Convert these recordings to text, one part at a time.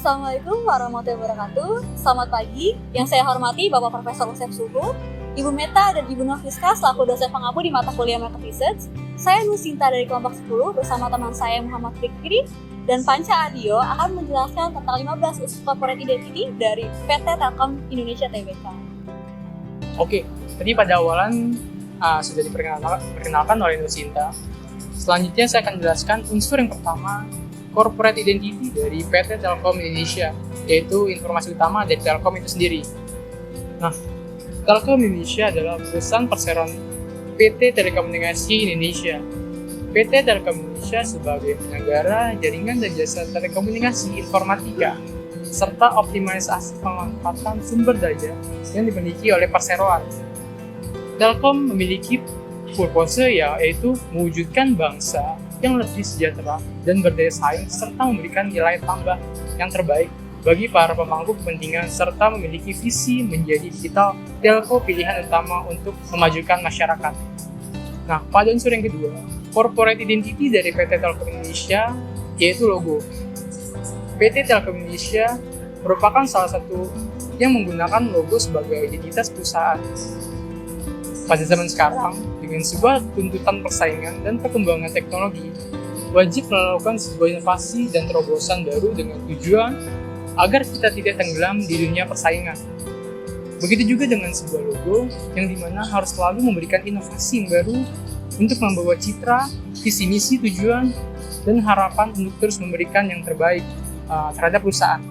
Assalamualaikum warahmatullahi wabarakatuh. Selamat pagi. Yang saya hormati Bapak Profesor Usep Suhu, Ibu Meta dan Ibu Noviska selaku dosen pengampu di mata kuliah Market Research. Saya Nusinta dari kelompok 10 bersama teman saya Muhammad Fikri dan Panca Adio akan menjelaskan tentang 15 unsur corporate identity dari PT Telkom Indonesia Tbk. Oke, tadi pada awalan sudah diperkenalkan oleh Nusinta. Selanjutnya saya akan menjelaskan unsur yang pertama, corporate identity dari PT Telkom Indonesia, yaitu informasi utama dari Telkom itu sendiri. Nah, Telkom Indonesia adalah perusahaan perseroan PT Telekomunikasi Indonesia. PT Telkom Indonesia sebagai penyelenggara jaringan dan jasa telekomunikasi informatika, serta optimalisasi pemanfaatan sumber daya yang dimiliki oleh perseroan. Telkom memiliki purpose yaitu mewujudkan bangsa yang lebih sejahtera dan berdaya saing serta memberikan nilai tambah yang terbaik bagi para pemangku kepentingan serta memiliki visi menjadi digital telco pilihan utama untuk memajukan masyarakat. Nah, pada unsur yang kedua, corporate identity dari PT Telkom Indonesia yaitu logo. PT Telkom Indonesia merupakan salah satu yang menggunakan logo sebagai identitas perusahaan. Pada zaman sekarang, dengan sebuah tuntutan persaingan dan perkembangan teknologi, wajib melakukan sebuah inovasi dan terobosan baru dengan tujuan agar kita tidak tenggelam di dunia persaingan. Begitu juga dengan sebuah logo yang dimana harus selalu memberikan inovasi yang baru untuk membawa citra, visi misi, tujuan, dan harapan untuk terus memberikan yang terbaik terhadap perusahaan.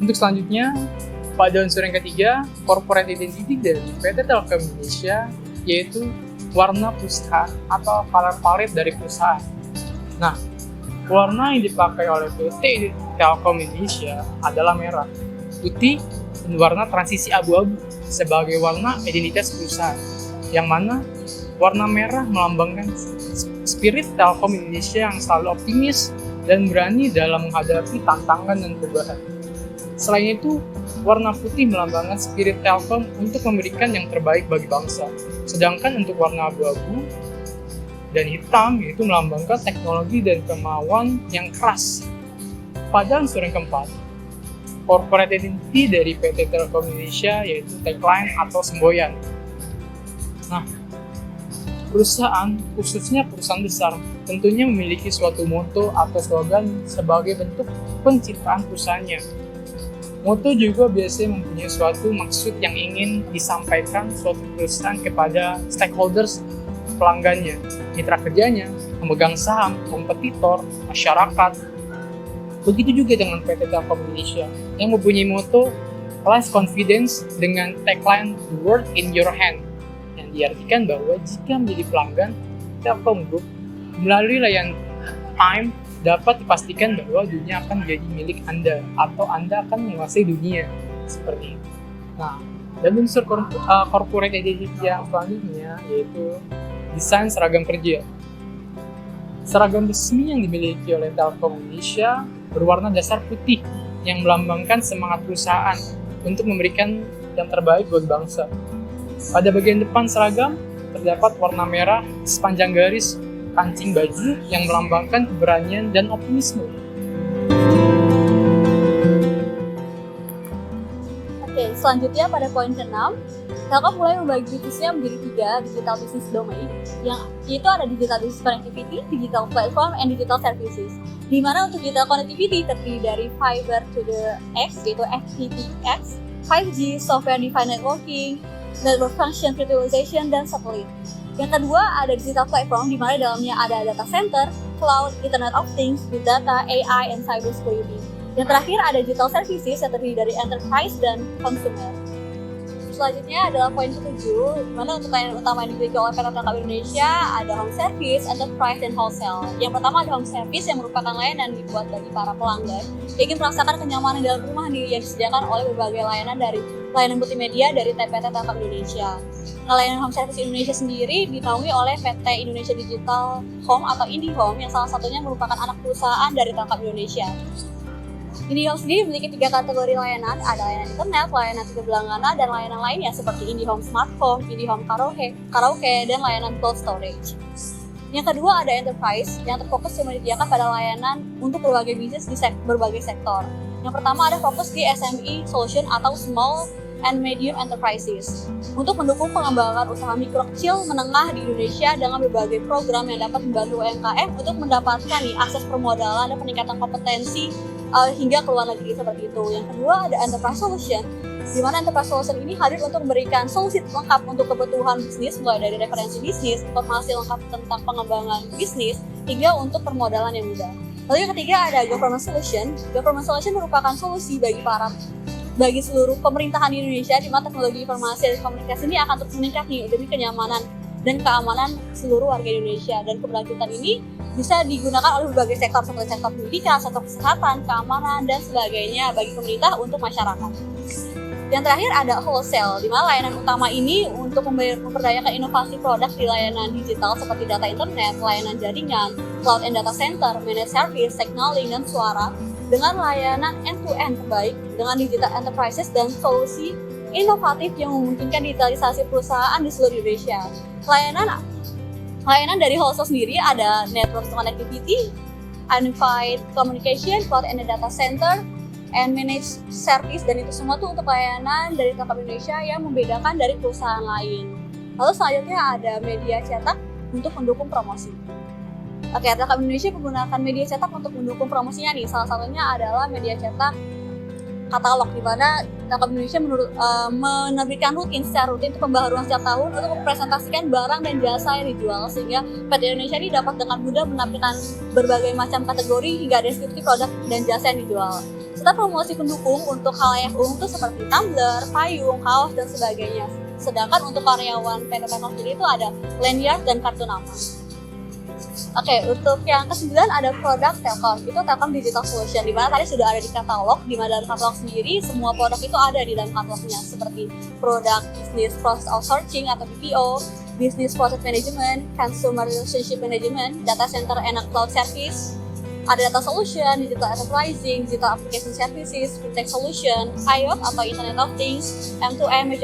Untuk selanjutnya, pada unsur yang ketiga, corporate identity dari PT Telkom Indonesia yaitu warna perusahaan atau color palette dari perusahaan. Nah, warna yang dipakai oleh PT Telkom Indonesia adalah merah, putih, dan warna transisi abu-abu sebagai warna identitas perusahaan. Yang mana warna merah melambangkan spirit Telkom Indonesia yang selalu optimis dan berani dalam menghadapi tantangan dan perubahan. Selain itu, warna putih melambangkan spirit Telkom untuk memberikan yang terbaik bagi bangsa. Sedangkan untuk warna abu-abu dan hitam yaitu melambangkan teknologi dan kemauan yang keras. Pada unsur yang keempat, corporate identity dari PT Telkom Indonesia yaitu tagline atau semboyan. Nah, perusahaan, khususnya perusahaan besar, tentunya memiliki suatu motto atau slogan sebagai bentuk pencitraan perusahaannya. Motto juga biasanya mempunyai suatu maksud yang ingin disampaikan suatu perusahaan kepada stakeholders, pelanggannya, mitra kerjanya, pemegang saham, kompetitor, masyarakat. Begitu juga dengan PT Telkom Indonesia yang mempunyai motto Life Confidence dengan tagline The World in Your Hand, yang diartikan bahwa jika menjadi pelanggan Telkom Group melalui layanan Time, dapat dipastikan bahwa dunia akan menjadi milik Anda atau Anda akan menguasai dunia seperti itu. Nah, dan unsur corporate identity yang selanjutnya yaitu desain seragam kerja. Seragam resmi yang dimiliki oleh Telkom Indonesia berwarna dasar putih yang melambangkan semangat perusahaan untuk memberikan yang terbaik bagi bangsa. Pada bagian depan seragam terdapat warna merah sepanjang garis kancing baju yang melambangkan keberanian dan optimisme. Oke, selanjutnya pada poin ke-6, Telkom mulai membagi bisnisnya menjadi 3 digital business domain, yang itu ada digital business connectivity, digital platform, and digital services. Di mana untuk digital connectivity terdiri dari fiber to the X, yaitu FTTX, 5G, software defined networking, network function virtualization, dan satelit. Yang kedua ada digital platform di mana dalamnya ada data center, cloud, Internet of Things, big data, AI, and cyber security. Yang terakhir ada digital services yang terdiri dari enterprise dan consumer. Selanjutnya adalah poin ke-7, di mana untuk layanan utama yang dimiliki oleh PT Telkom Indonesia ada home service, enterprise, dan wholesale. Yang pertama ada home service yang merupakan layanan dibuat bagi para pelanggan yang ingin merasakan kenyamanan dalam rumah yang disediakan oleh berbagai layanan dari layanan multimedia dari PT Telkom Indonesia. Nah, layanan home service Indonesia sendiri dinaungi oleh PT Indonesia Digital Home atau IndiHome yang salah satunya merupakan anak perusahaan dari Telkom Indonesia. IndiHome sendiri memiliki 3 kategori layanan, ada layanan internet, layanan tiga berlangganan, dan layanan lainnya seperti IndiHome Smart Home, IndiHome Karaoke, dan layanan cloud storage. Yang kedua ada enterprise yang terfokus yang menyediakan pada layanan untuk berbagai bisnis di berbagai sektor. Yang pertama ada fokus di SME Solution atau Small and Medium Enterprises untuk mendukung pengembangan usaha mikro kecil menengah di Indonesia dengan berbagai program yang dapat membantu UMKM untuk mendapatkan akses permodalan dan peningkatan kompetensi hingga ke luar negeri seperti itu. Yang kedua ada Enterprise Solution, di mana Enterprise Solution ini hadir untuk memberikan solusi lengkap untuk kebutuhan bisnis, mulai dari referensi bisnis, informasi lengkap tentang pengembangan bisnis, hingga untuk permodalan yang mudah. Lalu yang ketiga ada Government Solution. Government Solution merupakan solusi bagi seluruh pemerintahan di Indonesia, di mana teknologi informasi dan komunikasi ini akan terus meningkat demi kenyamanan dan keamanan seluruh warga Indonesia. Dan keberlanjutan ini bisa digunakan oleh berbagai sektor seperti sektor pendidikan, sektor kesehatan, keamanan, dan sebagainya bagi pemerintah untuk masyarakat. Yang terakhir ada wholesale, di mana layanan utama ini untuk memberdayakan inovasi produk di layanan digital seperti data internet, layanan jaringan, cloud and data center, managed service, signaling, dan suara dengan layanan end-to-end terbaik dengan digital enterprises dan solusi inovatif yang memungkinkan digitalisasi perusahaan di seluruh Indonesia. Layanan dari wholesale sendiri ada network connectivity, unified communication, cloud and data center, and managed service, dan itu semua tuh untuk layanan dari Telkom Indonesia yang membedakan dari perusahaan lain. Lalu selanjutnya ada media cetak untuk mendukung promosi. Oke, Telkom Indonesia menggunakan media cetak untuk mendukung promosinya nih. Salah satunya adalah media cetak katalog, di mana Telkom Indonesia menerbitkan secara rutin untuk pembaharuan setiap tahun untuk mempresentasikan barang dan jasa yang dijual, sehingga PT Indonesia ini dapat dengan mudah menampilkan berbagai macam kategori hingga deskripsi produk dan jasa yang dijual. Serta promosi pendukung untuk halayak umum itu seperti tumbler, payung, kaos, dan sebagainya. Sedangkan untuk karyawan PT Telkom sendiri itu ada lanyard dan kartu nama. Oke, untuk yang ke-9 ada produk Telkom, itu Telkom Digital Solution, di mana tadi sudah ada di katalog, di mana dalam katalog sendiri semua produk itu ada di dalam katalognya, seperti produk Business Process Outsourcing atau BPO, Business Process Management, Consumer Relationship Management, Data Center and Cloud Service, ada Data Solution, Digital Enterprising, Digital Application Services, Fintech Solution, IoT atau Internet of Things, M2M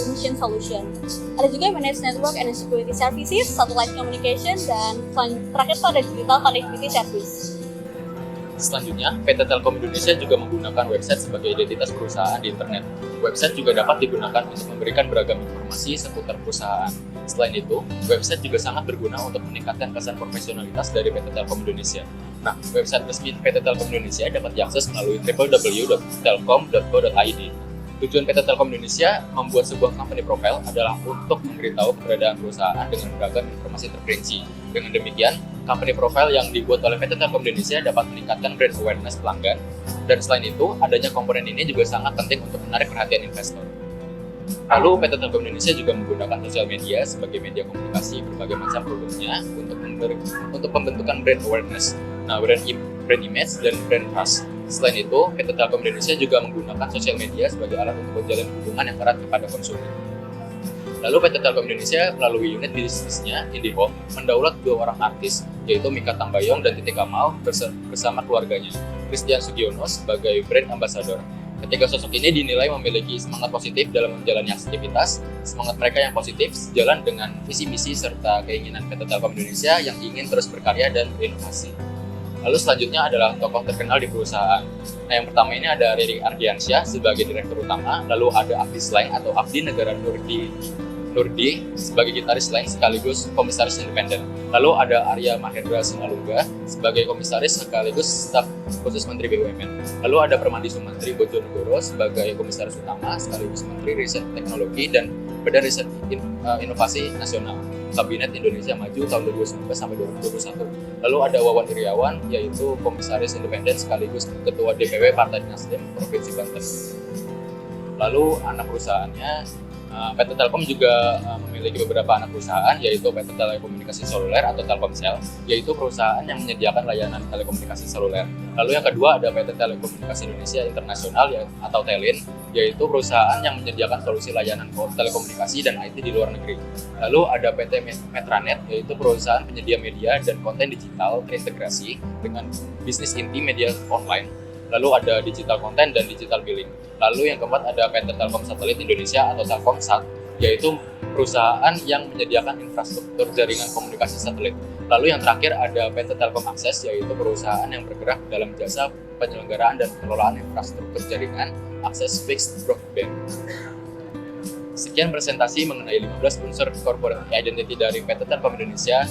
Machine Solution. Ada juga Managed Network and Security Services, Satellite Communication, dan terakhir itu ada Digital Connectivity Service. Selanjutnya, PT Telkom Indonesia juga menggunakan website sebagai identitas perusahaan di internet. Website juga dapat digunakan untuk memberikan beragam informasi seputar perusahaan. Selain itu, website juga sangat berguna untuk meningkatkan kesan profesionalitas dari PT Telkom Indonesia. Nah, website resmi PT Telkom Indonesia dapat diakses melalui www.telkom.co.id. Tujuan PT Telkom Indonesia membuat sebuah company profile adalah untuk memberitahu keberadaan perusahaan dengan beragam informasi terperinci. Dengan demikian, company profile yang dibuat oleh PT Telkom Indonesia dapat meningkatkan brand awareness pelanggan. Dan selain itu, adanya komponen ini juga sangat penting untuk menarik perhatian investor. Lalu PT Telkom Indonesia juga menggunakan sosial media sebagai media komunikasi berbagai macam produknya untuk pembentukan brand awareness, brand image, dan brand trust. Selain itu, PT Telkom Indonesia juga menggunakan sosial media sebagai alat untuk menjalin hubungan yang erat kepada konsumen. Lalu PT Telkom Indonesia melalui unit bisnisnya IndiHome mendaulat 2 orang artis, yaitu Mika Tambayong dan Titik Kamal bersama keluarganya, Christian Sugiono sebagai brand ambassador. Ketiga sosok ini dinilai memiliki semangat positif dalam menjalani aktivitas. Semangat mereka yang positif sejalan dengan visi misi serta keinginan PT Telkom Indonesia yang ingin terus berkarya dan berinovasi. Lalu selanjutnya adalah tokoh terkenal di perusahaan. Nah, yang pertama ini ada Riri Ardiansyah sebagai direktur utama, lalu ada Abdi Sleng atau Abdi Negara Nurdi sebagai gitaris Sleng sekaligus komisaris independen. Lalu ada Arya Mahendra Sinalungga sebagai komisaris sekaligus staf khusus Menteri BUMN. Lalu ada Permadi Sumantri Bojonegoro sebagai komisaris utama sekaligus Menteri Riset Teknologi dan Badan Riset Inovasi Nasional Kabinet Indonesia Maju tahun 2019 sampai 2021. Lalu ada Wawan Iriawan, yaitu komisaris independen sekaligus ketua DPW Partai Nasdem Provinsi Banten. Lalu anak perusahaannya, PT Telkom juga memiliki beberapa anak perusahaan, yaitu PT Telekomunikasi Seluler atau Telkomsel, yaitu perusahaan yang menyediakan layanan telekomunikasi seluler. Lalu yang kedua ada PT Telekomunikasi Indonesia Internasional atau TELIN, yaitu perusahaan yang menyediakan solusi layanan telekomunikasi dan IT di luar negeri. Lalu ada PT Metranet, yaitu perusahaan penyedia media dan konten digital terintegrasi dengan bisnis inti media online. Lalu ada digital content dan digital billing. Lalu yang keempat ada PT Telkom Satelit Indonesia atau Telkomsat, yaitu perusahaan yang menyediakan infrastruktur jaringan komunikasi satelit. Lalu yang terakhir ada PT Telkom Akses, yaitu perusahaan yang bergerak dalam jasa penyelenggaraan dan pengelolaan infrastruktur jaringan akses fixed broadband. Sekian presentasi mengenai 15 unsur corporate identity dari PT Telkom Indonesia.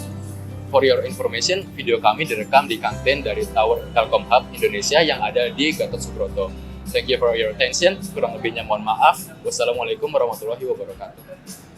For your information, video kami direkam di kantin dari Tower Telkom Hub Indonesia yang ada di Gatot Subroto. Thank you for your attention. Kurang lebihnya mohon maaf. Wassalamualaikum warahmatullahi wabarakatuh.